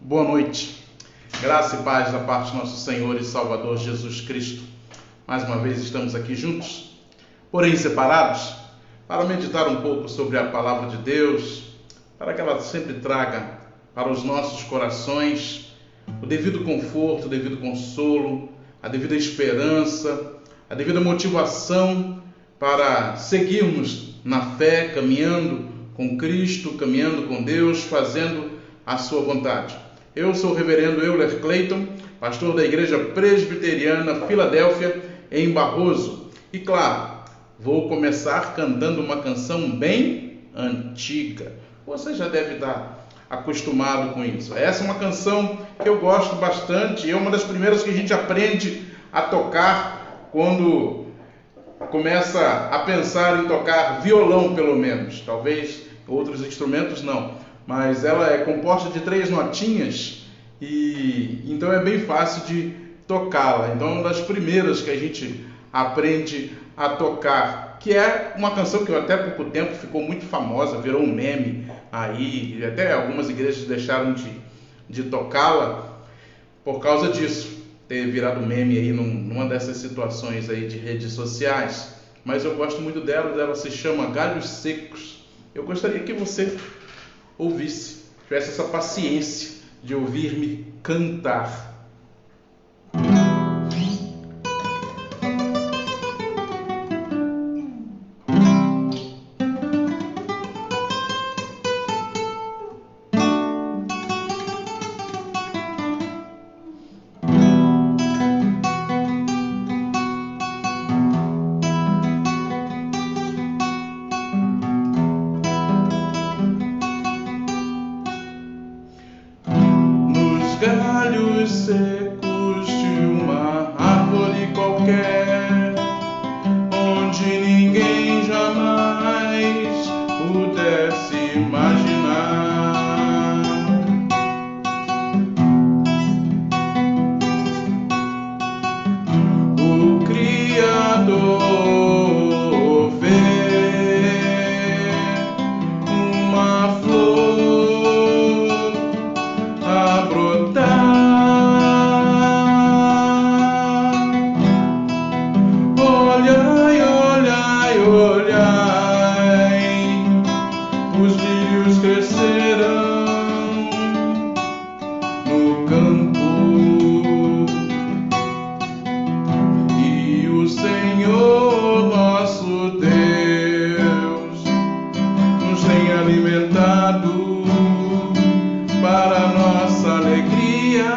Boa noite, graça e paz da parte do nosso Senhor e Salvador Jesus Cristo. Mais uma vez estamos aqui juntos, porém separados, para meditar um pouco sobre a Palavra de Deus, para que ela sempre traga para os nossos corações o devido conforto, o devido consolo, a devida esperança, a devida motivação para seguirmos na fé, caminhando com Cristo, caminhando com Deus, fazendo a sua vontade. Eu sou o reverendo Euler Clayton, pastor da Igreja Presbiteriana Filadélfia, em Barroso. E claro, vou começar cantando uma canção bem antiga. Você já deve estar acostumado com isso. Essa é uma canção que eu gosto bastante, é uma das primeiras que a gente aprende a tocar quando começa a pensar em tocar violão, pelo menos. Talvez outros instrumentos não. Mas ela é composta de 3 notinhas e então é bem fácil de tocá-la. Então é uma das primeiras que a gente aprende a tocar, que é uma canção que até há pouco tempo ficou muito famosa, virou um meme aí, e até algumas igrejas deixaram de tocá-la por causa disso, ter virado meme aí numa dessas situações aí de redes sociais. Mas eu gosto muito dela, ela se chama Galhos Secos. Eu gostaria que você ouvisse, tivesse essa paciência de ouvir-me cantar. Galhos secos de uma árvore qualquer, onde ninguém jamais pudesse imaginar. O Criador vê uma flor a brotar. Olhai, olhai, olhai, os lírios crescerão no campo, e o Senhor nosso Deus nos tem alimentado para nossa alegria,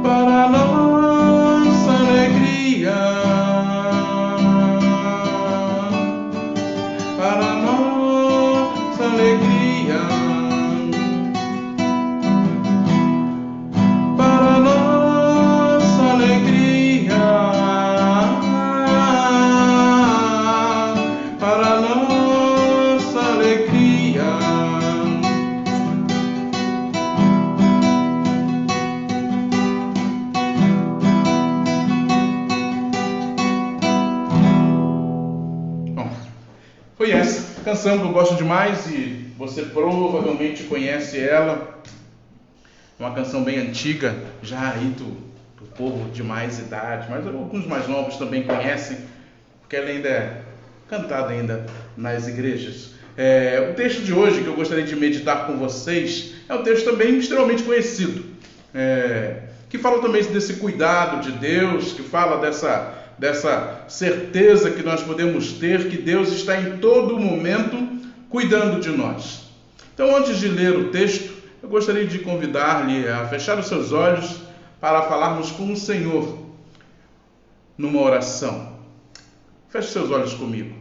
para nossa alegria, para nossa alegria, para nossa alegria, para nossa alegria. Bom, foi essa canção que eu gosto demais e você provavelmente conhece ela. Uma canção bem antiga, já aí do povo de mais idade, mas alguns mais novos também conhecem, porque ela ainda é cantada ainda nas igrejas. O texto de hoje que eu gostaria de meditar com vocês é um texto também extremamente conhecido, que fala também desse cuidado de Deus, que fala dessa certeza que nós podemos ter que Deus está em todo momento cuidando de nós. Então, antes de ler o texto, eu gostaria de convidar-lhe a fechar os seus olhos para falarmos com o Senhor numa oração. Feche seus olhos comigo.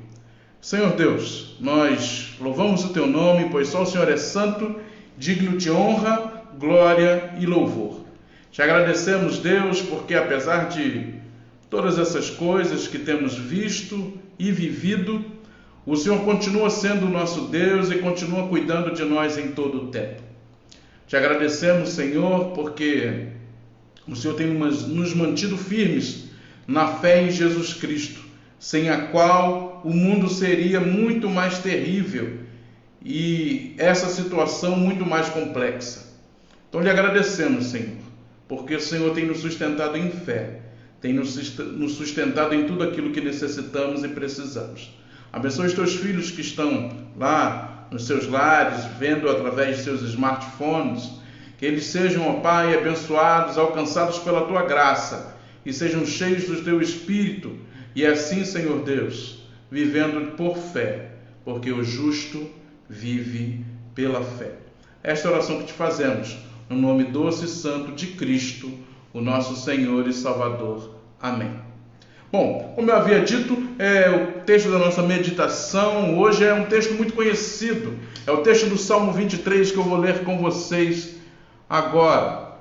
Senhor Deus, nós louvamos o Teu nome, pois só o Senhor é santo, digno de honra, glória e louvor. Te agradecemos, Deus, porque apesar de todas essas coisas que temos visto e vivido, o Senhor continua sendo o nosso Deus e continua cuidando de nós em todo o tempo. Te agradecemos, Senhor, porque o Senhor tem nos mantido firmes na fé em Jesus Cristo, sem a qual o mundo seria muito mais terrível e essa situação muito mais complexa. Então lhe agradecemos, Senhor, porque o Senhor tem nos sustentado em fé, tem nos sustentado em tudo aquilo que necessitamos e precisamos. Abençoe os teus filhos que estão lá nos seus lares, vendo através de seus smartphones, que eles sejam, ó Pai, abençoados, alcançados pela tua graça e sejam cheios do teu Espírito, e assim, Senhor Deus, vivendo por fé, porque o justo vive pela fé. Esta oração que te fazemos, no nome doce e santo de Cristo, o nosso Senhor e Salvador. Amém. Bom, como eu havia dito, o texto da nossa meditação hoje é um texto muito conhecido. É o texto do Salmo 23 que eu vou ler com vocês agora.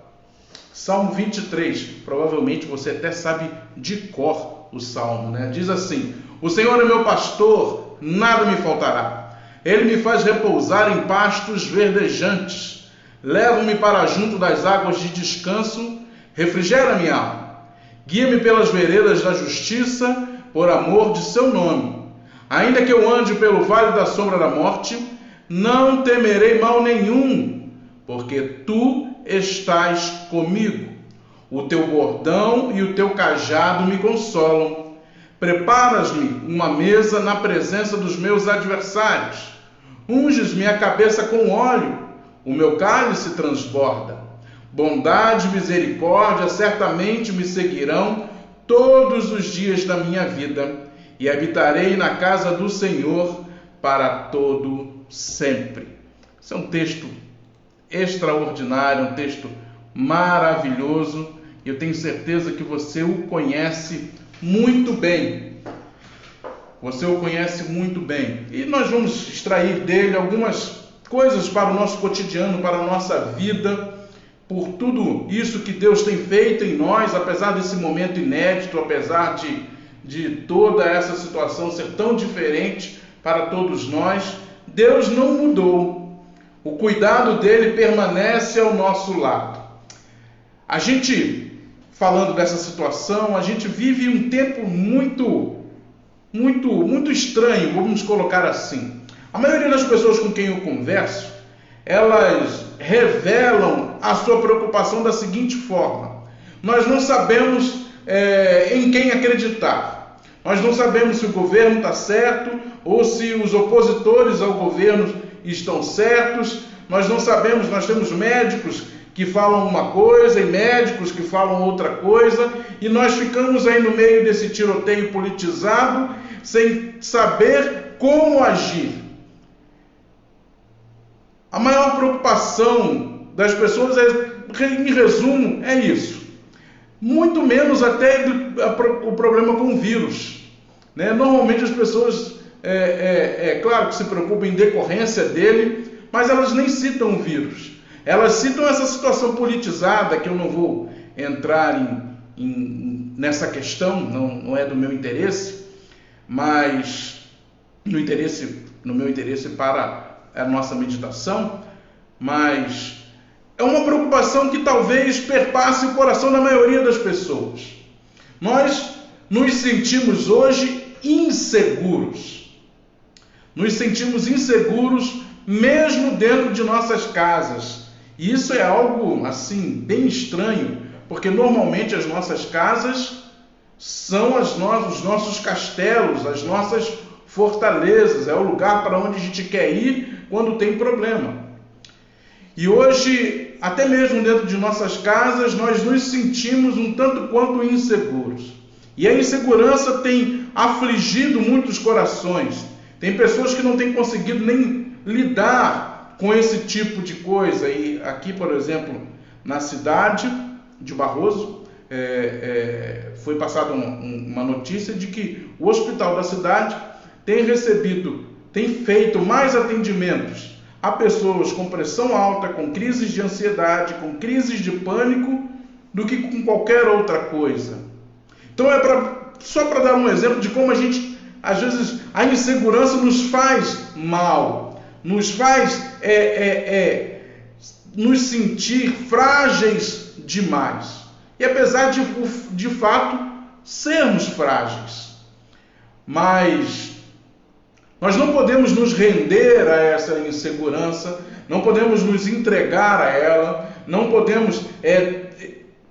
Salmo 23, provavelmente você até sabe de cor o Salmo, né? Diz assim: o Senhor é meu pastor, nada me faltará. Ele me faz repousar em pastos verdejantes. Leva-me para junto das águas de descanso, refrigera minha alma. Guia-me pelas veredas da justiça, por amor de seu nome. Ainda que eu ande pelo vale da sombra da morte, não temerei mal nenhum, porque tu estás comigo. O teu bordão e o teu cajado me consolam. Preparas-me uma mesa na presença dos meus adversários. Unges minha cabeça com óleo, o meu cálice transborda. Bondade e misericórdia certamente me seguirão todos os dias da minha vida, e habitarei na casa do Senhor para todo sempre. Esse é um texto extraordinário, um texto maravilhoso, e eu tenho certeza que você o conhece muito bem. Você o conhece muito bem. E nós vamos extrair dele algumas coisas para o nosso cotidiano, para a nossa vida, por tudo isso que Deus tem feito em nós, apesar desse momento inédito, apesar de toda essa situação ser tão diferente para todos nós. Deus não mudou. O cuidado dele permanece ao nosso lado. A gente, falando dessa situação, a gente vive um tempo muito estranho, vamos colocar assim. A maioria das pessoas com quem eu converso, elas revelam a sua preocupação da seguinte forma: nós não sabemos em quem acreditar. Nós não sabemos se o governo está certo ou se os opositores ao governo estão certos. Nós não sabemos, nós temos médicos que falam uma coisa e médicos que falam outra coisa, e nós ficamos aí no meio desse tiroteio politizado, sem saber como agir. A maior preocupação das pessoas, em resumo, é isso. Muito menos até o problema com o vírus, né? Normalmente as pessoas, claro que se preocupam em decorrência dele, mas elas nem citam o vírus. Elas citam essa situação politizada, que eu não vou entrar nessa questão, não é do meu interesse, mas no meu interesse para a nossa meditação, mas é uma preocupação que talvez perpasse o coração da maioria das pessoas. Nós nos sentimos hoje inseguros. Nos sentimos inseguros mesmo dentro de nossas casas. E isso é algo assim bem estranho, porque normalmente as nossas casas são os nossos castelos, as nossas fortalezas, é o lugar para onde a gente quer ir quando tem problema. E hoje, até mesmo dentro de nossas casas, nós nos sentimos um tanto quanto inseguros. E a insegurança tem afligido muitos corações. Tem pessoas que não têm conseguido nem lidar com esse tipo de coisa. E aqui, por exemplo, na cidade de Barroso, foi passada uma notícia de que o hospital da cidade tem feito mais atendimentos a pessoas com pressão alta, com crises de ansiedade, com crises de pânico, do que com qualquer outra coisa. Então só para dar um exemplo de como às vezes, a insegurança nos faz mal, nos faz nos sentir frágeis demais. E apesar de fato sermos frágeis, mas Nós não podemos nos render a essa insegurança, não podemos nos entregar a ela, não podemos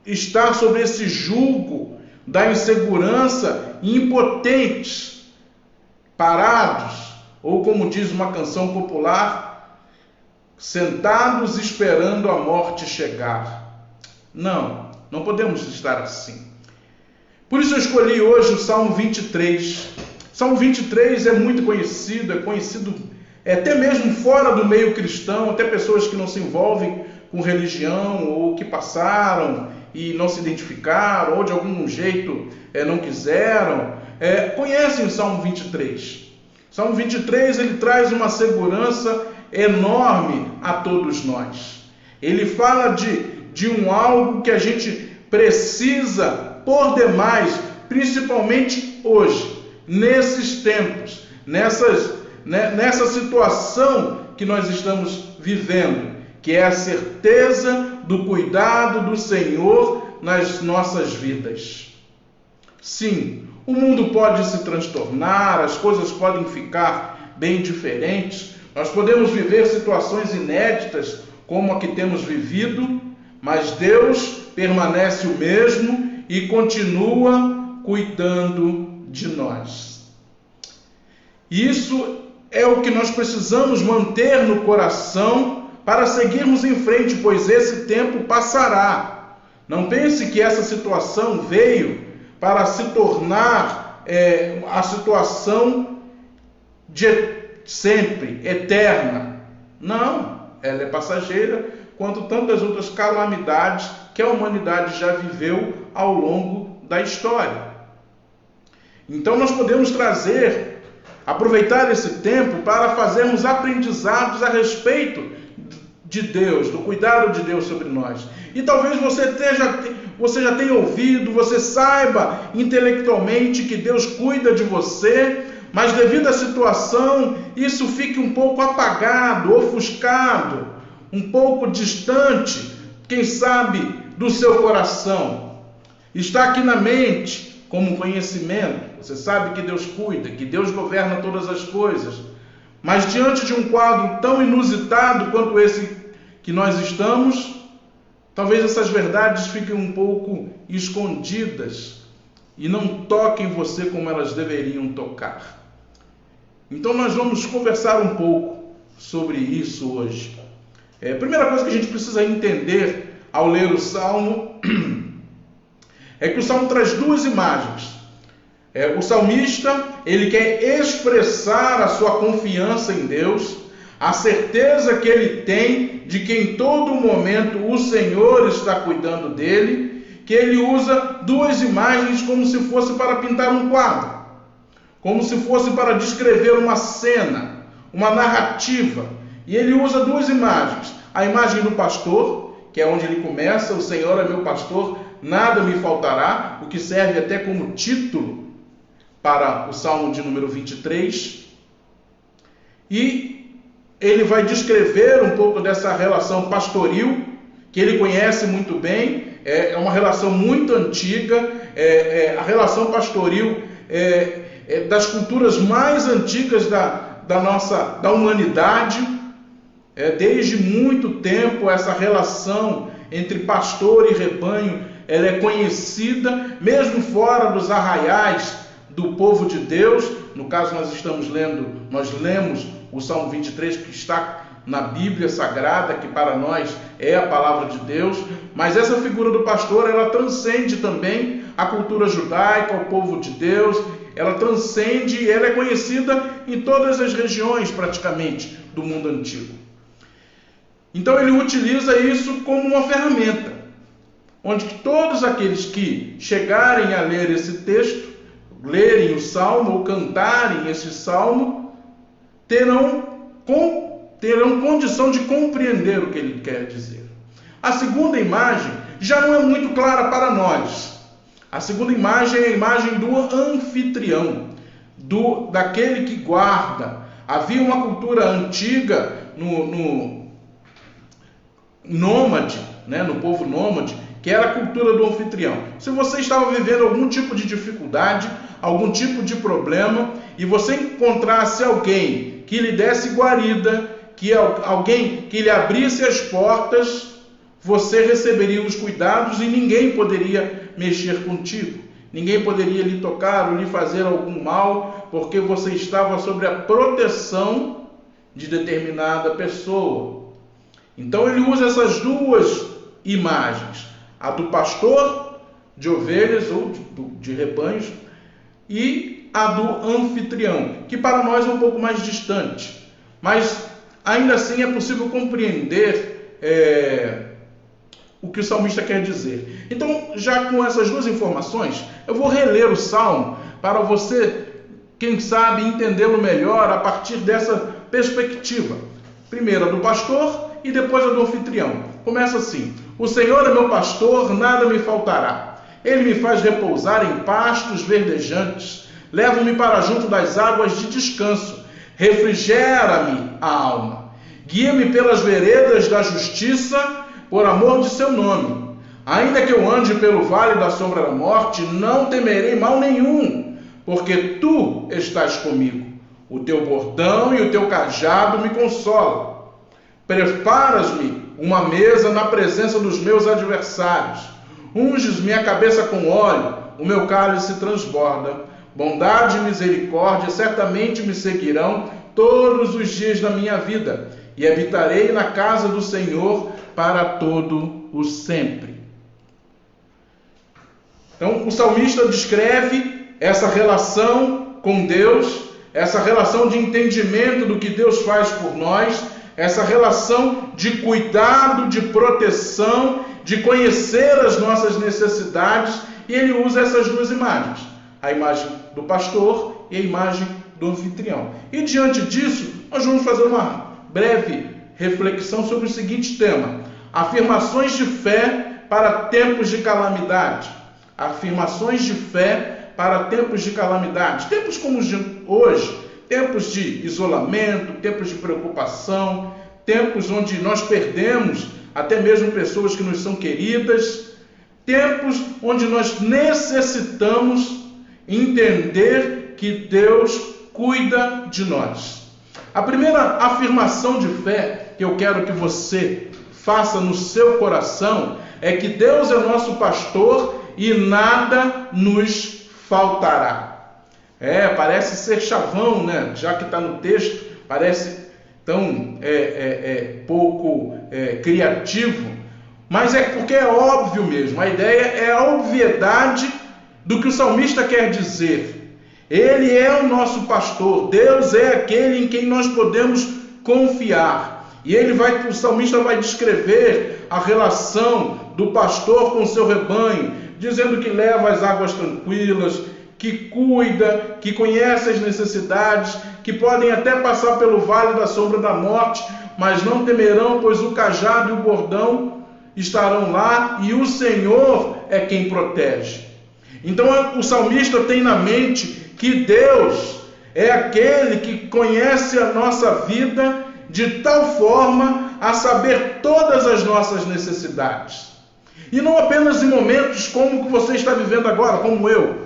estar sob esse jugo da insegurança, impotentes, parados, ou como diz uma canção popular, sentados esperando a morte chegar. Não podemos estar assim. Por isso eu escolhi hoje o Salmo 23. Salmo 23 é muito conhecido, é conhecido até mesmo fora do meio cristão, até pessoas que não se envolvem com religião ou que passaram e não se identificaram ou de algum jeito não quiseram, conhecem o Salmo 23. O Salmo 23 ele traz uma segurança enorme a todos nós. Ele fala de algo que a gente precisa por demais, principalmente hoje, nesses tempos, nessa situação que nós estamos vivendo, que é a certeza do cuidado do Senhor nas nossas vidas. Sim, o mundo pode se transtornar, as coisas podem ficar bem diferentes, nós podemos viver situações inéditas como a que temos vivido, mas Deus permanece o mesmo e continua cuidando de nós. Isso é o que nós precisamos manter no coração para seguirmos em frente, pois esse tempo passará. Não pense que essa situação veio para se tornar a situação de sempre, eterna. Não, ela é passageira, quanto tantas outras calamidades que a humanidade já viveu ao longo da história. Então nós podemos aproveitar esse tempo para fazermos aprendizados a respeito de Deus, do cuidado de Deus sobre nós. E talvez você já tenha ouvido, você saiba intelectualmente que Deus cuida de você, mas devido à situação, isso fique um pouco apagado, ofuscado, um pouco distante, quem sabe, do seu coração. Está aqui na mente como conhecimento. Você sabe que Deus cuida, que Deus governa todas as coisas. Mas diante de um quadro tão inusitado quanto esse que nós estamos, talvez essas verdades fiquem um pouco escondidas e não toquem você como elas deveriam tocar. Então nós vamos conversar um pouco sobre isso hoje. A primeira coisa que a gente precisa entender ao ler o Salmo é que o Salmo traz duas imagens. O salmista, ele quer expressar a sua confiança em Deus, a certeza que ele tem de que em todo momento o Senhor está cuidando dele, que ele usa duas imagens como se fosse para pintar um quadro, como se fosse para descrever uma cena, uma narrativa. E ele usa duas imagens. A imagem do pastor, que é onde ele começa, o Senhor é meu pastor, nada me faltará, o que serve até como título para o Salmo de número 23. E ele vai descrever um pouco dessa relação pastoril, que ele conhece muito bem, é uma relação muito antiga, a relação pastoril das culturas mais antigas da humanidade. Desde muito tempo essa relação entre pastor e rebanho ela é conhecida, mesmo fora dos arraiais do povo de Deus. No caso nós lemos o Salmo 23, que está na Bíblia Sagrada, que para nós é a palavra de Deus, mas essa figura do pastor, ela transcende também a cultura judaica, o povo de Deus, ela transcende e ela é conhecida em todas as regiões praticamente do mundo antigo. Então ele utiliza isso como uma ferramenta, onde todos aqueles que chegarem a ler esse texto, lerem o Salmo ou cantarem esse Salmo, terão condição de compreender o que ele quer dizer. A segunda imagem já não é muito clara para nós. A segunda imagem é a imagem do anfitrião, daquele que guarda. Havia uma cultura antiga no povo nômade, que era a cultura do anfitrião. Se você estava vivendo algum tipo de dificuldade, algum tipo de problema, e você encontrasse alguém que lhe desse guarida, alguém que lhe abrisse as portas, você receberia os cuidados e ninguém poderia mexer contigo. Ninguém poderia lhe tocar ou lhe fazer algum mal, porque você estava sob a proteção de determinada pessoa. Então ele usa essas duas imagens, a do pastor de ovelhas ou de rebanhos e a do anfitrião, que para nós é um pouco mais distante, mas ainda assim é possível compreender o que o salmista quer dizer. Então, já com essas duas informações, eu vou reler o salmo para você, quem sabe, entendê-lo melhor a partir dessa perspectiva. Primeiro a do pastor e depois a do anfitrião. Começa assim: o Senhor é meu pastor, nada me faltará. Ele me faz repousar em pastos verdejantes, leva-me para junto das águas de descanso, refrigera-me a alma, guia-me pelas veredas da justiça, por amor de seu nome. Ainda que eu ande pelo vale da sombra da morte, não temerei mal nenhum, porque tu estás comigo. O teu bordão e o teu cajado me consolam. Preparas-me uma mesa na presença dos meus adversários. Unges minha cabeça com óleo, o meu cálice transborda. Bondade e misericórdia certamente me seguirão todos os dias da minha vida, e habitarei na casa do Senhor para todo o sempre. Então, o salmista descreve essa relação com Deus, essa relação de entendimento do que Deus faz por nós, essa relação de cuidado, de proteção, de conhecer as nossas necessidades, e ele usa essas duas imagens, a imagem do pastor e a imagem do anfitrião. E diante disso, nós vamos fazer uma breve reflexão sobre o seguinte tema: afirmações de fé para tempos de calamidade. Afirmações de fé para tempos de calamidade. Tempos como os de hoje, tempos de isolamento, tempos de preocupação, tempos onde nós perdemos até mesmo pessoas que nos são queridas, tempos onde nós necessitamos entender que Deus cuida de nós. A primeira afirmação de fé que eu quero que você faça no seu coração é que Deus é nosso pastor e nada nos faltará. Parece ser chavão, né? Já que está no texto, parece tão pouco criativo, mas é porque é óbvio mesmo. A ideia é a obviedade do que o salmista quer dizer. Ele é o nosso pastor, Deus é aquele em quem nós podemos confiar. E o salmista vai descrever a relação do pastor com o seu rebanho, dizendo que leva as águas tranquilas, que cuida, que conhece as necessidades, que podem até passar pelo vale da sombra da morte, mas não temerão, pois o cajado e o bordão estarão lá, e o Senhor é quem protege. Então o salmista tem na mente que Deus é aquele que conhece a nossa vida de tal forma a saber todas as nossas necessidades. E não apenas em momentos como o que você está vivendo agora, como eu,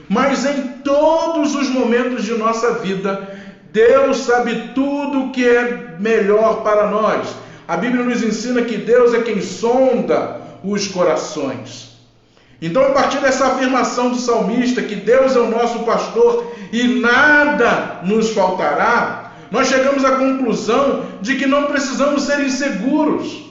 mas em todos os momentos de nossa vida, Deus sabe tudo o que é melhor para nós. A Bíblia nos ensina que Deus é quem sonda os corações. Então, a partir dessa afirmação do salmista, que Deus é o nosso pastor e nada nos faltará, nós chegamos à conclusão de que não precisamos ser inseguros,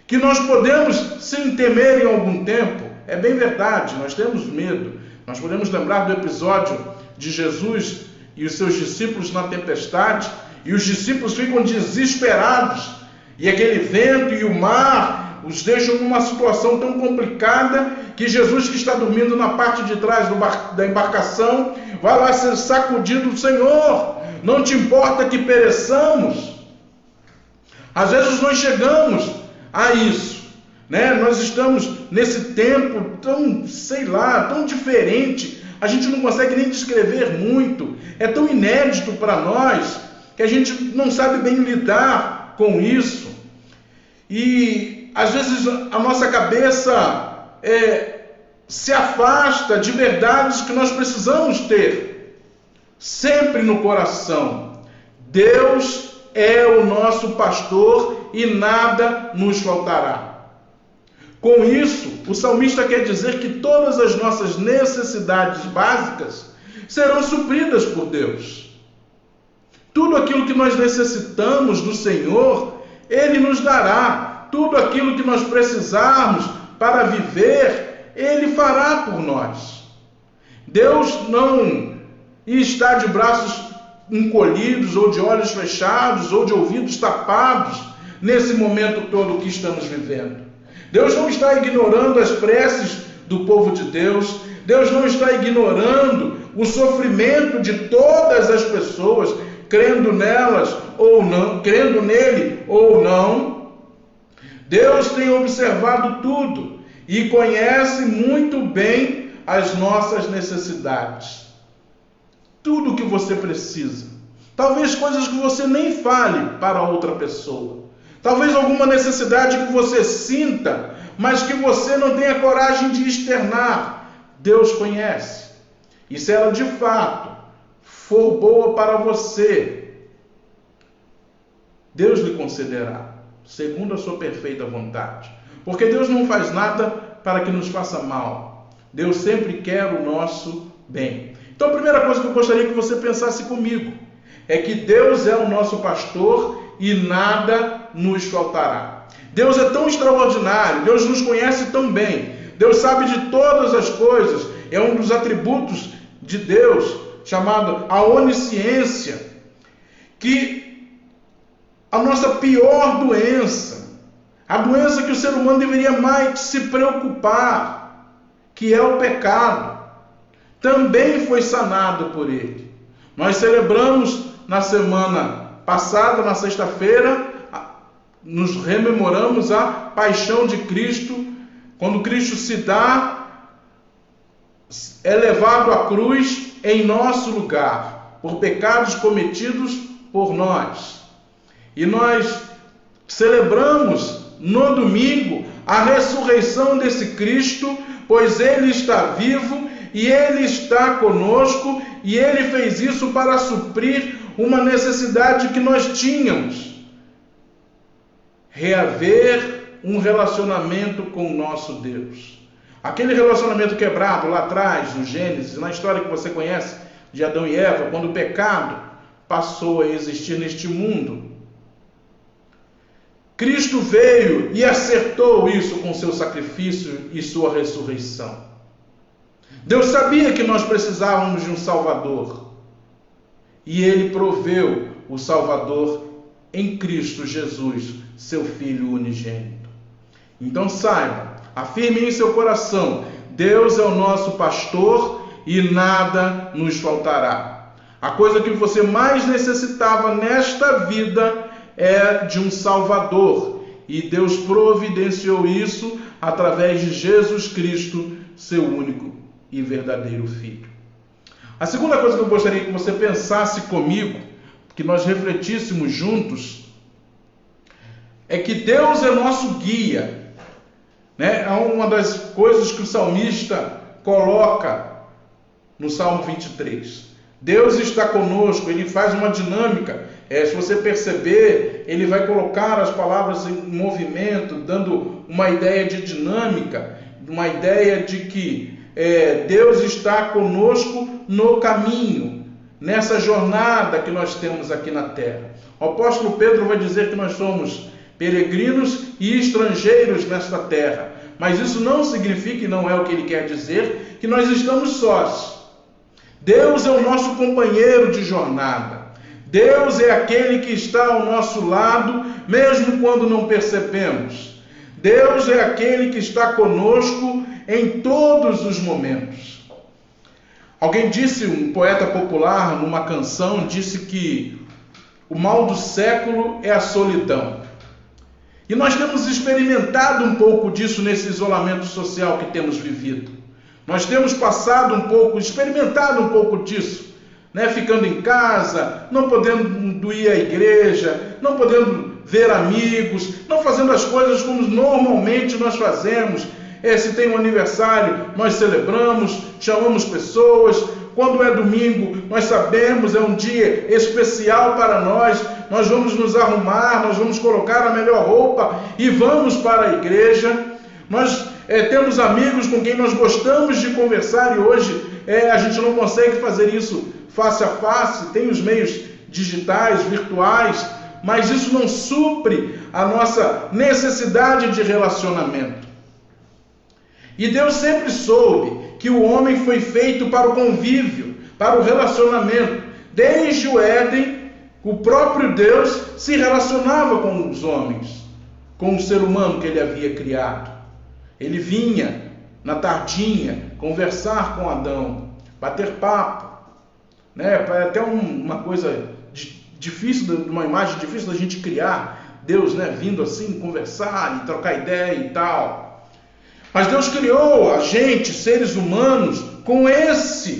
que nós podemos sim temer em algum tempo. É bem verdade, nós temos medo. Nós podemos lembrar do episódio de Jesus e os seus discípulos na tempestade, e os discípulos ficam desesperados, e aquele vento e o mar os deixam numa situação tão complicada que Jesus, que está dormindo na parte de trás da embarcação, vai lá ser sacudido: Senhor, não te importa que pereçamos? Às vezes nós chegamos a isso, né? Nós estamos nesse tempo tão, tão diferente, a gente não consegue nem descrever muito, é tão inédito para nós, que a gente não sabe bem lidar com isso. E às vezes a nossa cabeça se afasta de verdades que nós precisamos ter sempre no coração. Deus é o nosso pastor e nada nos faltará. Com isso, o salmista quer dizer que todas as nossas necessidades básicas serão supridas por Deus. Tudo aquilo que nós necessitamos do Senhor, Ele nos dará. Tudo aquilo que nós precisarmos para viver, Ele fará por nós. Deus não está de braços encolhidos, ou de olhos fechados, ou de ouvidos tapados, nesse momento todo que estamos vivendo. Deus não está ignorando as preces do povo de Deus. Deus não está ignorando o sofrimento de todas as pessoas, crendo nelas ou não, crendo nele ou não. Deus tem observado tudo e conhece muito bem as nossas necessidades. Tudo o que você precisa. Talvez coisas que você nem fale para outra pessoa. Talvez alguma necessidade que você sinta, mas que você não tenha coragem de externar. Deus conhece. E se ela de fato for boa para você, Deus lhe concederá, segundo a sua perfeita vontade. Porque Deus não faz nada para que nos faça mal. Deus sempre quer o nosso bem. Então a primeira coisa que eu gostaria que você pensasse comigo é que Deus é o nosso pastor e nada nos faltará. Deus é tão extraordinário, Deus nos conhece tão bem, Deus sabe de todas as coisas, é um dos atributos de Deus, chamado a onisciência, que a nossa pior doença, a doença que o ser humano deveria mais se preocupar, que é o pecado, também foi sanado por Ele. Nós celebramos na semana passada, na sexta-feira, nos rememoramos a paixão de Cristo, quando Cristo se dá, é levado à cruz em nosso lugar, por pecados cometidos por nós. E nós celebramos no domingo a ressurreição desse Cristo, pois Ele está vivo e Ele está conosco, e Ele fez isso para suprir uma necessidade que nós tínhamos: reaver um relacionamento com o nosso Deus. Aquele relacionamento quebrado lá atrás, no Gênesis, na história que você conhece de Adão e Eva, quando o pecado passou a existir neste mundo. Cristo veio e acertou isso com seu sacrifício e sua ressurreição. Deus sabia que nós precisávamos de um Salvador, e Ele proveu o Salvador em Cristo Jesus, seu Filho unigênito. Então saiba, afirme em seu coração: Deus é o nosso pastor e nada nos faltará. A coisa que você mais necessitava nesta vida é de um Salvador, e Deus providenciou isso através de Jesus Cristo, seu único e verdadeiro Filho. A segunda coisa que eu gostaria que você pensasse comigo, que nós refletíssemos juntos, é que Deus é nosso guia. É uma das coisas que o salmista coloca no Salmo 23. Deus está conosco, Ele faz uma dinâmica. Se você perceber, Ele vai colocar as palavras em movimento, dando uma ideia de dinâmica, uma ideia de que Deus está conosco no caminho, nessa jornada que nós temos aqui na terra. O apóstolo Pedro vai dizer que nós somos peregrinos e estrangeiros nesta terra, mas isso não significa, e não é o que ele quer dizer, que nós estamos sós. Deus é o nosso companheiro de jornada. Deus é aquele que está ao nosso lado, mesmo quando não percebemos. Deus é aquele que está conosco em todos os momentos. Alguém disse, um poeta popular, numa canção, disse que o mal do século é a solidão. E nós temos experimentado um pouco disso nesse isolamento social que temos vivido. Nós temos experimentado um pouco disso, ficando em casa, não podendo ir à igreja, não podendo ver amigos, não fazendo as coisas como normalmente nós fazemos. Se tem um aniversário, nós celebramos, chamamos pessoas. Quando é domingo, nós sabemos, é um dia especial para nós. Nós vamos nos arrumar, nós vamos colocar a melhor roupa e vamos para a igreja. Nós temos amigos com quem nós gostamos de conversar e hoje a gente não consegue fazer isso face a face. Tem os meios digitais, virtuais, mas isso não supre a nossa necessidade de relacionamento. E Deus sempre soube que o homem foi feito para o convívio, para o relacionamento. Desde o Éden, o próprio Deus se relacionava com os homens, com o ser humano que ele havia criado. Ele vinha na tardinha conversar com Adão, bater papo, né? Até uma coisa difícil, uma imagem difícil da gente criar, Deus, né, vindo assim conversar e trocar ideia e tal. Mas Deus criou a gente, seres humanos, com essa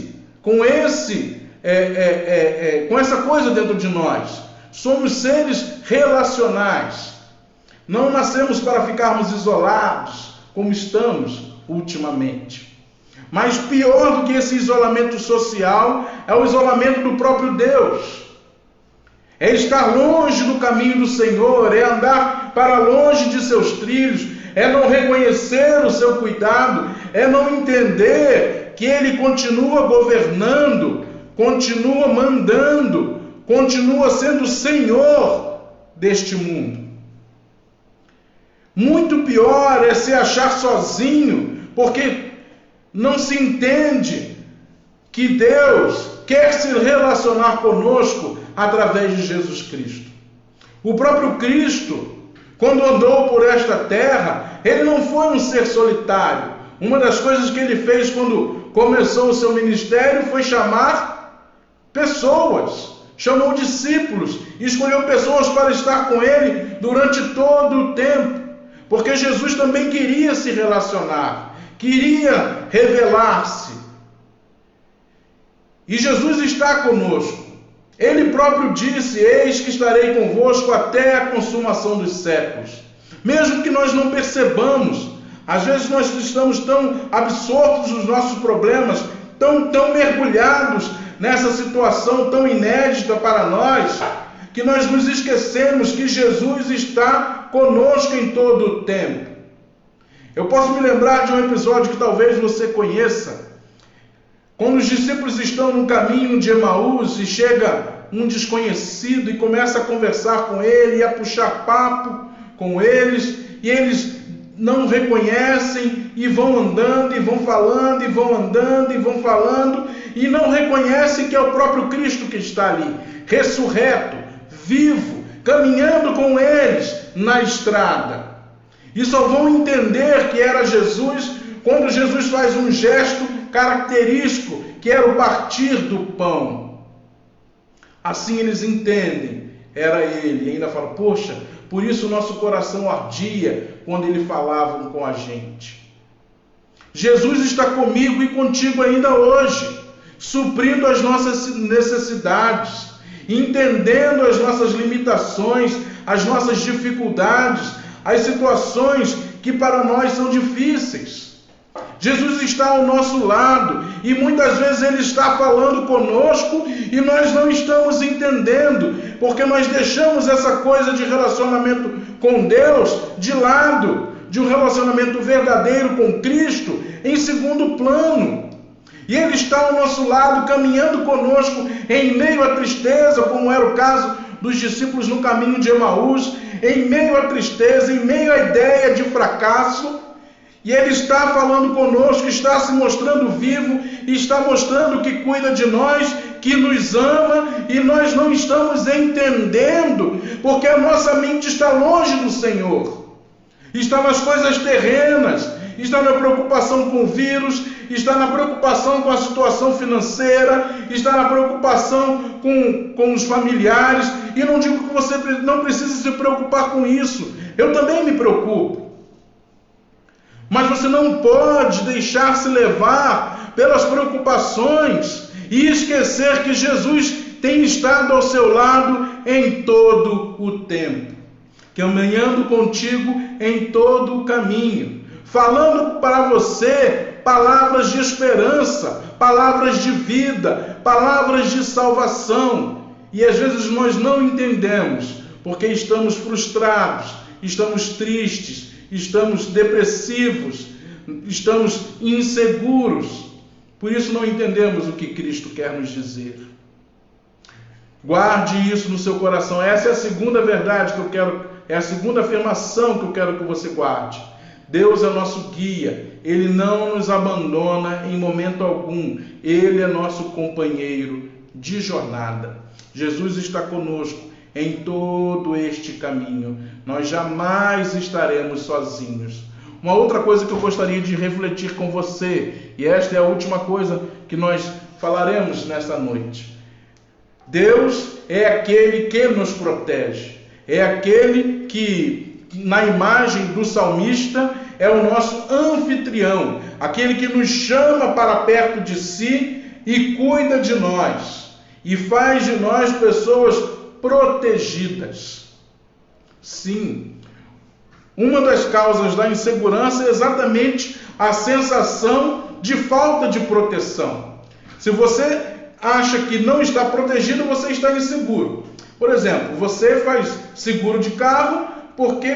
coisa dentro de nós. Somos seres relacionais. Não nascemos para ficarmos isolados, como estamos ultimamente. Mas pior do que esse isolamento social é o isolamento do próprio Deus. É estar longe do caminho do Senhor, é andar para longe de seus trilhos, é não reconhecer o seu cuidado, é não entender que Ele continua governando, continua mandando, continua sendo Senhor deste mundo. Muito pior é se achar sozinho, porque não se entende que Deus quer se relacionar conosco através de Jesus Cristo. O próprio Cristo, quando andou por esta terra, ele não foi um ser solitário. Uma das coisas que ele fez quando começou o seu ministério foi chamar pessoas. Chamou discípulos, escolheu pessoas para estar com ele durante todo o tempo. Porque Jesus também queria se relacionar, queria revelar-se. E Jesus está conosco. Ele próprio disse: eis que estarei convosco até a consumação dos séculos. Mesmo que nós não percebamos, às vezes nós estamos tão absortos nos nossos problemas, tão mergulhados nessa situação tão inédita para nós, que nós nos esquecemos que Jesus está conosco em todo o tempo. Eu posso me lembrar de um episódio que talvez você conheça. Quando os discípulos estão no caminho de Emaús e chega um desconhecido e começa a conversar com ele e a puxar papo com eles, e eles não reconhecem e vão andando e vão falando e vão andando e vão falando e não reconhecem que é o próprio Cristo que está ali, ressurreto, vivo, caminhando com eles na estrada. E só vão entender que era Jesus quando Jesus faz um gesto característico, que era o partir do pão. Assim eles entendem, era ele. E ainda falam: poxa, por isso o nosso coração ardia quando ele falava com a gente. Jesus está comigo e contigo ainda hoje, suprindo as nossas necessidades, entendendo as nossas limitações, as nossas dificuldades, as situações que para nós são difíceis. Jesus está ao nosso lado e muitas vezes Ele está falando conosco e nós não estamos entendendo, porque nós deixamos essa coisa de relacionamento com Deus de lado, de um relacionamento verdadeiro com Cristo em segundo plano. E Ele está ao nosso lado, caminhando conosco em meio à tristeza, como era o caso dos discípulos no caminho de Emaús, em meio à tristeza, em meio à ideia de fracasso. E Ele está falando conosco, está se mostrando vivo, está mostrando que cuida de nós, que nos ama, e nós não estamos entendendo, porque a nossa mente está longe do Senhor. Está nas coisas terrenas, está na preocupação com o vírus, está na preocupação com a situação financeira, está na preocupação com os familiares. E não digo que você não precisa se preocupar com isso, eu também me preocupo. Mas você não pode deixar-se levar pelas preocupações e esquecer que Jesus tem estado ao seu lado em todo o tempo. caminhando contigo em todo o caminho, falando para você palavras de esperança, palavras de vida, palavras de salvação. E às vezes nós não entendemos, porque estamos frustrados, estamos tristes, estamos depressivos, estamos inseguros. Por isso não entendemos o que Cristo quer nos dizer. Guarde isso no seu coração. Essa é a segunda verdade que eu quero, é a segunda afirmação que eu quero que você guarde. Deus é o nosso guia. Ele não nos abandona em momento algum. Ele é nosso companheiro de jornada. Jesus está conosco em todo este caminho. Nós jamais estaremos sozinhos. Uma outra coisa que eu gostaria de refletir com você, e esta é a última coisa que nós falaremos nesta noite. Deus é aquele que nos protege. É aquele que, na imagem do salmista, é o nosso anfitrião, aquele que nos chama para perto de si e cuida de nós, e faz de nós pessoas protegidas. Sim, uma das causas da insegurança é exatamente a sensação de falta de proteção. Se você acha que não está protegido, você está inseguro. Por exemplo, você faz seguro de carro porque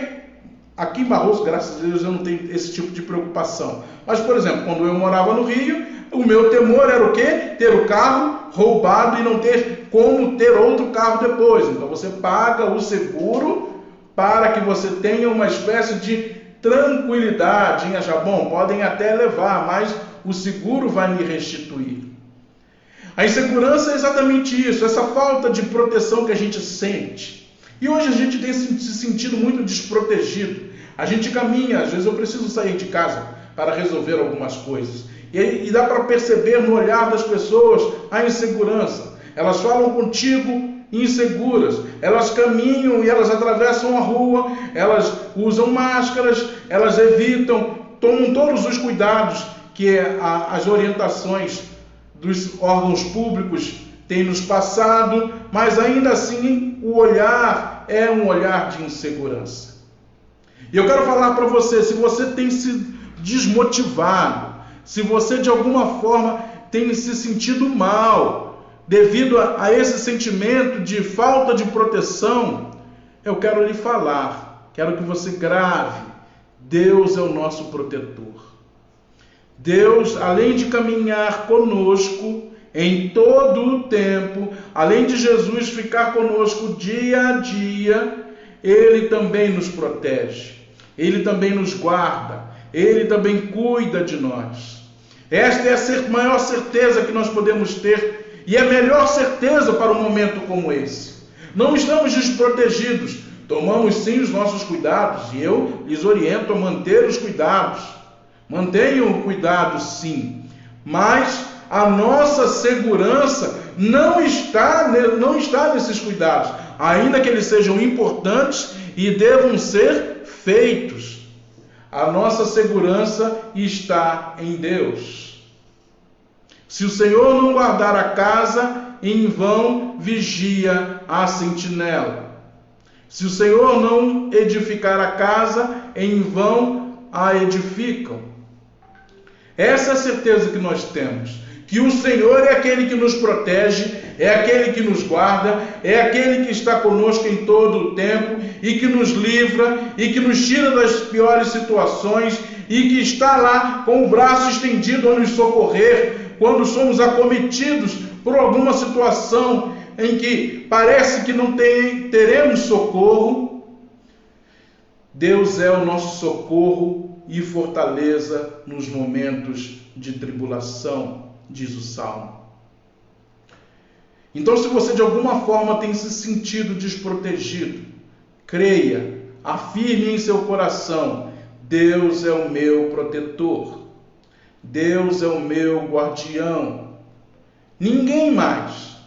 aqui em Barroso, graças a Deus, eu não tenho esse tipo de preocupação. Mas, por exemplo, quando eu morava no Rio, o meu temor era o quê? Ter o carro roubado e não ter como ter outro carro depois. Então você paga o seguro para que você tenha uma espécie de tranquilidade em achar, bom, podem até levar, mas o seguro vai me restituir. A insegurança é exatamente isso, essa falta de proteção que a gente sente. E hoje a gente tem se sentido muito desprotegido. A gente caminha, às vezes eu preciso sair de casa para resolver algumas coisas. E dá para perceber no olhar das pessoas a insegurança. Elas falam contigo inseguras. Elas caminham e elas atravessam a rua, elas usam máscaras, elas evitam, tomam todos os cuidados que as orientações dos órgãos públicos têm nos passado, mas ainda assim o olhar é um olhar de insegurança. E eu quero falar para você, se você tem se desmotivado, se você de alguma forma tem se sentido mal devido a esse sentimento de falta de proteção, eu quero lhe falar, quero que você grave: Deus é o nosso protetor. Deus, além de caminhar conosco em todo o tempo, além de Jesus ficar conosco dia a dia, Ele também nos protege, Ele também nos guarda, Ele também cuida de nós. Esta é a maior certeza que nós podemos ter, e a melhor certeza para um momento como esse. Não estamos desprotegidos, tomamos sim os nossos cuidados, e eu lhes oriento a manter os cuidados. Mantenham o cuidado, sim, mas a nossa segurança não está nesses cuidados, ainda que eles sejam importantes e devam ser feitos. A nossa segurança está em Deus. Se o Senhor não guardar a casa, em vão vigia a sentinela. Se o Senhor não edificar a casa, em vão a edificam. Essa é a certeza que nós temos, que o Senhor é aquele que nos protege, é aquele que nos guarda, é aquele que está conosco em todo o tempo e que nos livra e que nos tira das piores situações e que está lá com o braço estendido a nos socorrer quando somos acometidos por alguma situação em que parece que não teremos socorro. Deus é o nosso socorro e fortaleza nos momentos de tribulação, diz o Salmo. Então, se você de alguma forma tem se sentido desprotegido, creia, afirme em seu coração: Deus é o meu protetor, Deus é o meu guardião. Ninguém mais,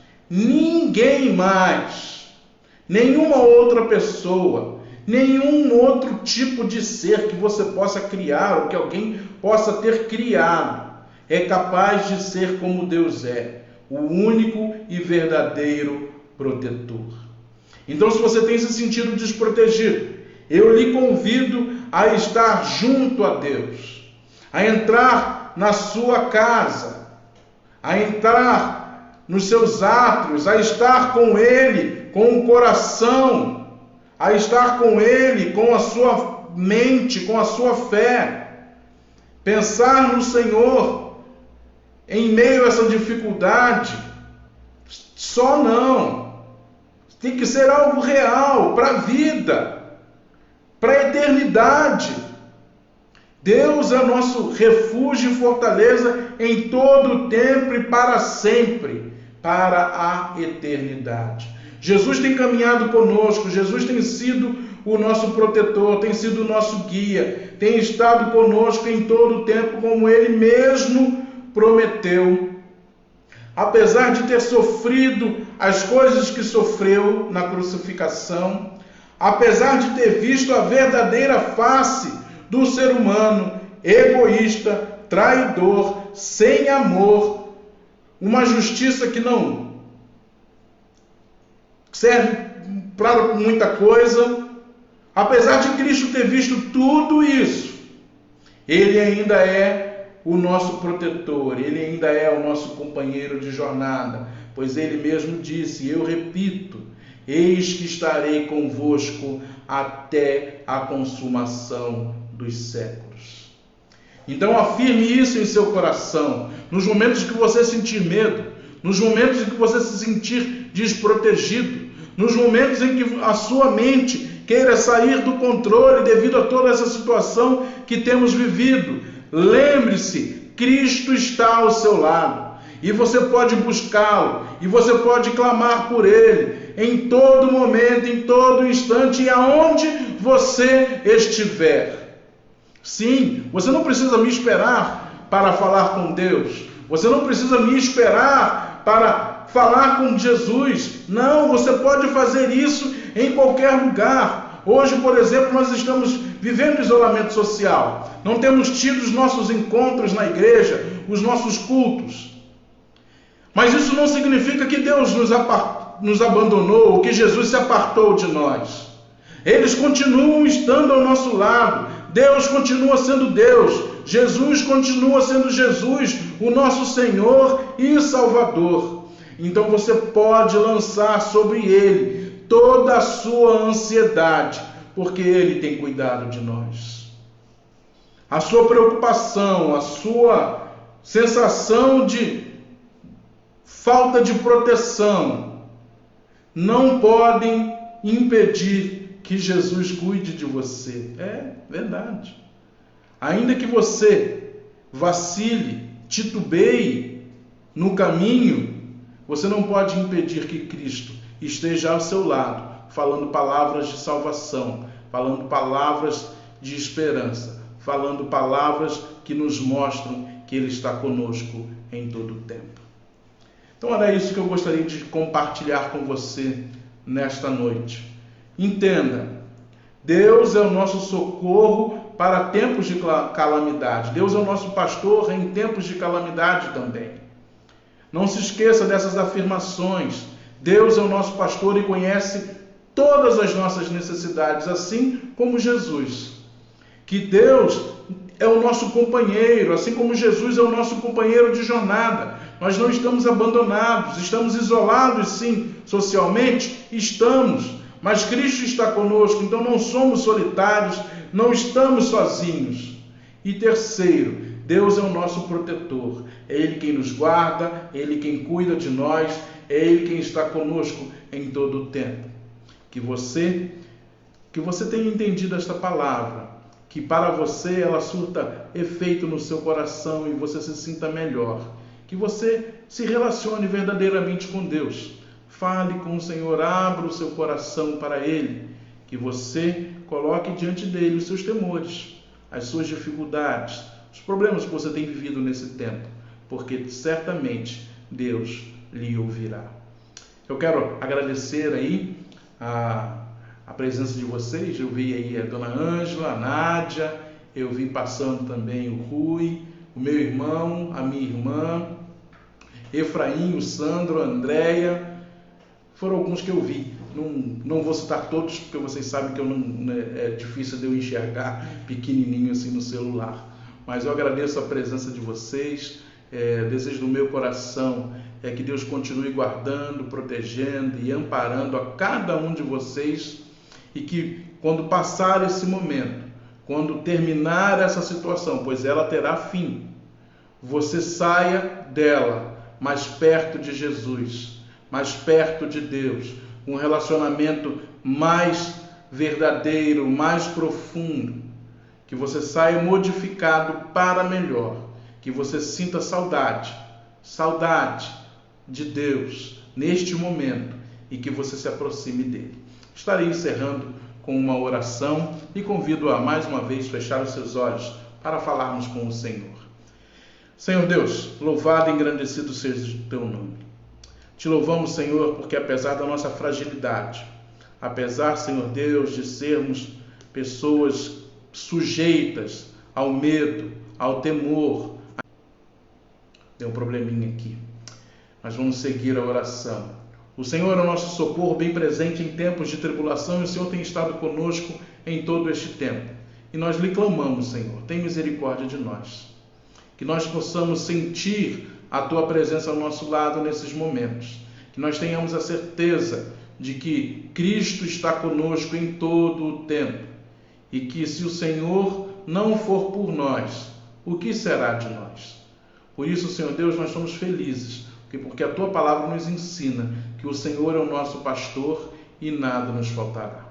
nenhuma outra pessoa, nenhum outro tipo de ser que você possa criar ou que alguém possa ter criado é capaz de ser como Deus é, o único e verdadeiro protetor. Então, se você tem se sentido desprotegido, Eu lhe convido a estar junto a Deus, a entrar na sua casa, a entrar nos seus átrios, a estar com Ele, com o coração, a estar com Ele, com a sua mente, com a sua fé. Pensar no Senhor em meio a essa dificuldade, só não. Tem que ser algo real, para a vida, para a eternidade. Deus é nosso refúgio e fortaleza em todo o tempo e para sempre, para a eternidade. Jesus tem caminhado conosco, Jesus tem sido o nosso protetor, tem sido o nosso guia, tem estado conosco em todo o tempo, como Ele mesmo prometeu. Apesar de ter sofrido as coisas que sofreu na crucificação, apesar de ter visto a verdadeira face do ser humano, egoísta, traidor, sem amor, uma justiça que não serve para muita coisa, apesar de Cristo ter visto tudo isso, Ele ainda é o nosso protetor, Ele ainda é o nosso companheiro de jornada, pois Ele mesmo disse, eu repito, eis que estarei convosco até a consumação dos séculos. Então afirme isso em seu coração, nos momentos que você sentir medo, nos momentos em que você se sentir desprotegido, nos momentos em que a sua mente queira sair do controle devido a toda essa situação que temos vivido. Lembre-se, Cristo está ao seu lado e você pode buscá-lo e você pode clamar por Ele em todo momento, em todo instante e aonde você estiver. Sim, você não precisa me esperar para falar com Deus, você não precisa me esperar para falar com Jesus. Não, você pode fazer isso em qualquer lugar. Hoje, por exemplo, nós estamos vivendo isolamento social. Não temos tido os nossos encontros na igreja, os nossos cultos. Mas isso não significa que Deus nos abandonou, ou que Jesus se apartou de nós. Eles continuam estando ao nosso lado. Deus continua sendo Deus. Jesus continua sendo Jesus, o nosso Senhor e Salvador. Então você pode lançar sobre Ele toda a sua ansiedade, porque Ele tem cuidado de nós. A sua preocupação, a sua sensação de falta de proteção não podem impedir que Jesus cuide de você. É verdade. Ainda que você vacile, titubeie no caminho, você não pode impedir que Cristo esteja ao seu lado, falando palavras de salvação, falando palavras de esperança, falando palavras que nos mostram que Ele está conosco em todo o tempo. Então era isso que eu gostaria de compartilhar com você nesta noite. Entenda, Deus é o nosso socorro para tempos de calamidade. Deus é o nosso pastor em tempos de calamidade também. Não se esqueça dessas afirmações. Deus é o nosso pastor e conhece todas as nossas necessidades, assim como Jesus. Que Deus é o nosso companheiro, assim como Jesus é o nosso companheiro de jornada. Nós não estamos abandonados, estamos isolados, sim, socialmente, estamos. Mas Cristo está conosco, então não somos solitários, não estamos sozinhos. E terceiro, Deus é o nosso protetor. É Ele quem nos guarda, é Ele quem cuida de nós, é Ele quem está conosco em todo o tempo. Que você tenha entendido esta palavra, que para você ela surta efeito no seu coração e você se sinta melhor. Que você se relacione verdadeiramente com Deus. Fale com o Senhor, abra o seu coração para Ele. Que você coloque diante dEle os seus temores, as suas dificuldades, os problemas que você tem vivido nesse tempo, porque certamente Deus lhe ouvirá. Eu quero agradecer aí a presença de vocês. Eu vi aí a Dona Ângela, a Nádia, eu vi passando também o Rui, o meu irmão, a minha irmã, Efraim, o Sandro, a Andréia, foram alguns que eu vi. não vou citar todos, porque vocês sabem que é difícil de eu enxergar pequenininho assim no celular. Mas eu agradeço a presença de vocês, desejo do meu coração que Deus continue guardando, protegendo e amparando a cada um de vocês, e que quando passar esse momento, quando terminar essa situação, pois ela terá fim, você saia dela mais perto de Jesus, mais perto de Deus, um relacionamento mais verdadeiro, mais profundo, que você saia modificado para melhor, que você sinta saudade de Deus neste momento e que você se aproxime dele. Estarei encerrando com uma oração e convido a mais uma vez fechar os seus olhos para falarmos com o Senhor. Senhor Deus, louvado e engrandecido seja o teu nome. Te louvamos, Senhor, porque apesar da nossa fragilidade, apesar, Senhor Deus, de sermos pessoas sujeitas ao medo, ao temor, deu um probleminha aqui, mas vamos seguir a oração. O Senhor é o nosso socorro bem presente em tempos de tribulação, e o Senhor tem estado conosco em todo este tempo. E nós lhe clamamos, Senhor, tem misericórdia de nós. Que nós possamos sentir a tua presença ao nosso lado nesses momentos. Que nós tenhamos a certeza de que Cristo está conosco em todo o tempo. E que se o Senhor não for por nós, o que será de nós? Por isso, Senhor Deus, nós somos felizes, porque a tua palavra nos ensina que o Senhor é o nosso pastor e nada nos faltará.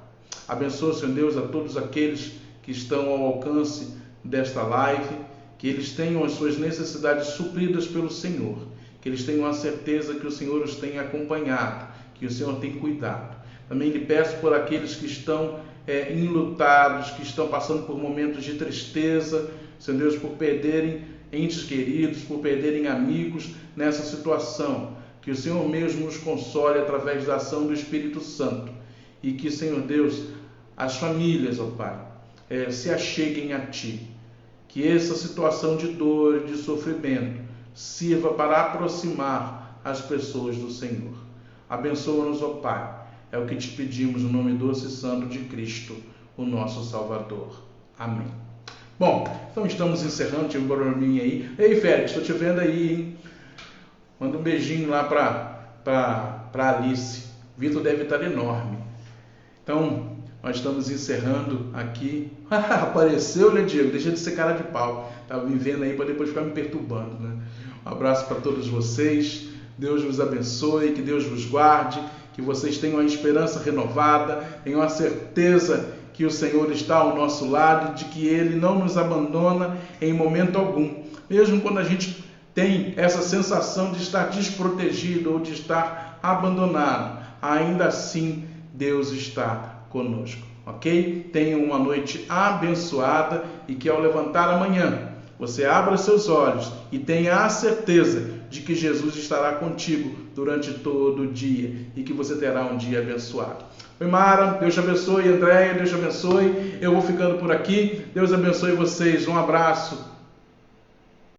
Abençoa, Senhor Deus, a todos aqueles que estão ao alcance desta live, que eles tenham as suas necessidades supridas pelo Senhor, que eles tenham a certeza que o Senhor os tem acompanhado, que o Senhor tem cuidado. Também lhe peço por aqueles que estão enlutados, que estão passando por momentos de tristeza, Senhor Deus, por perderem entes queridos, por perderem amigos nessa situação, que o Senhor mesmo os console através da ação do Espírito Santo, e que, Senhor Deus, as famílias, ó Pai, se acheguem a Ti, que essa situação de dor e de sofrimento sirva para aproximar as pessoas do Senhor. Abençoa-nos, ó Pai, é o que te pedimos no nome doce e santo de Cristo, o nosso Salvador. Amém. Bom, então estamos encerrando, tive um probleminha aí. Ei, Félix, estou te vendo aí, hein? Manda um beijinho lá para Alice. Vitor deve estar enorme. Então, nós estamos encerrando aqui. Apareceu, né, Diego? Deixa de ser cara de pau. Estava me vendo aí para depois ficar me perturbando, né? Um abraço para todos vocês. Deus vos abençoe, que Deus vos guarde, que vocês tenham a esperança renovada, tenham a certeza que o Senhor está ao nosso lado e de que Ele não nos abandona em momento algum. Mesmo quando a gente tem essa sensação de estar desprotegido ou de estar abandonado, ainda assim Deus está conosco, ok? Tenham uma noite abençoada e que ao levantar amanhã você abra seus olhos e tenha a certeza de que Jesus estará contigo durante todo o dia e que você terá um dia abençoado. Oi, Mara, Deus te abençoe. Andréia, Deus te abençoe. Eu vou ficando por aqui. Deus abençoe vocês. Um abraço.